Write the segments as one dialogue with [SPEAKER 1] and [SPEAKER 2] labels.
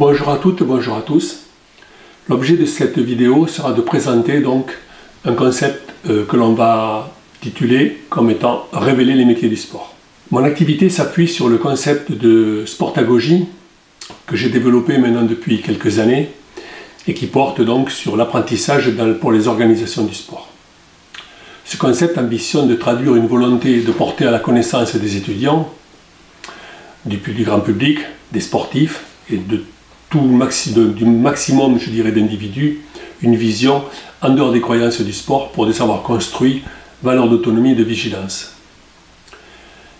[SPEAKER 1] Bonjour à toutes, bonjour à tous. L'objet de cette vidéo sera de présenter donc un concept que l'on va tituler comme étant « Révéler les métiers du sport ». Mon activité s'appuie sur le concept de sportagogie que j'ai développé maintenant depuis quelques années et qui porte donc sur l'apprentissage pour les organisations du sport. Ce concept ambitionne de traduire une volonté de porter à la connaissance des étudiants, du grand public, des sportifs et du maximum, je dirais, d'individus, une vision en dehors des croyances du sport pour des savoirs construits, valeurs d'autonomie et de vigilance.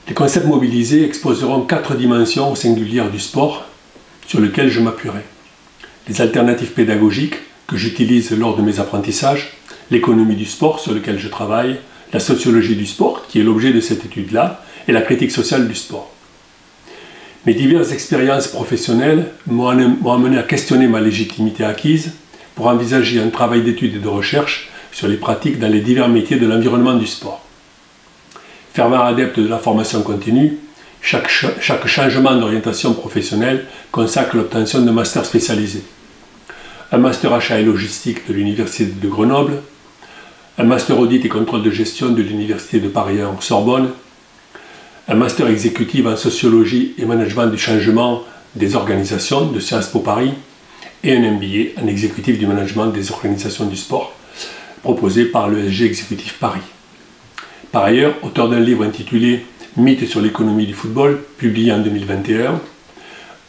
[SPEAKER 1] Les concepts mobilisés exposeront 4 dimensions singulières du sport sur lesquelles je m'appuierai. Les alternatives pédagogiques que j'utilise lors de mes apprentissages, l'économie du sport sur lequel je travaille, la sociologie du sport qui est l'objet de cette étude-là et la critique sociale du sport. Mes diverses expériences professionnelles m'ont amené à questionner ma légitimité acquise pour envisager un travail d'étude et de recherche sur les pratiques dans les divers métiers de l'environnement du sport. Fervent adepte de la formation continue, chaque changement d'orientation professionnelle consacre l'obtention d'un master spécialisé. Un master achat et logistique de l'Université de Grenoble, un master audit et contrôle de gestion de l'Université de Paris-Sorbonne, un master exécutif en sociologie et management du changement des organisations de Sciences Po Paris et un MBA en exécutif du management des organisations du sport proposé par l'ESG Exécutif Paris. Par ailleurs, auteur d'un livre intitulé « Mythes sur l'économie du football » publié en 2021,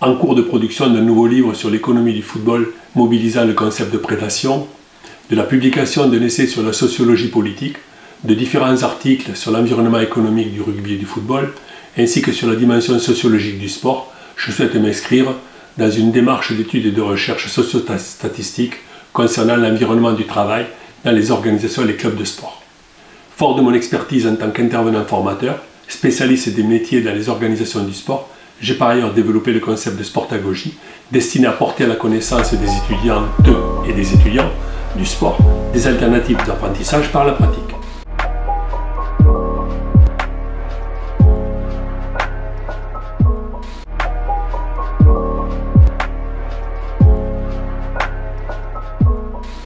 [SPEAKER 1] en cours de production d'un nouveau livre sur l'économie du football mobilisant le concept de prédation, de la publication d'un essai sur la sociologie politique, de différents articles sur l'environnement économique du rugby et du football, ainsi que sur la dimension sociologique du sport, je souhaite m'inscrire dans une démarche d'études et de recherche socio-statistique concernant l'environnement du travail dans les organisations et les clubs de sport. Fort de mon expertise en tant qu'intervenant formateur, spécialiste des métiers dans les organisations du sport, j'ai par ailleurs développé le concept de sportagogie, destiné à porter à la connaissance des étudiantes et des étudiants du sport des alternatives d'apprentissage par la pratique.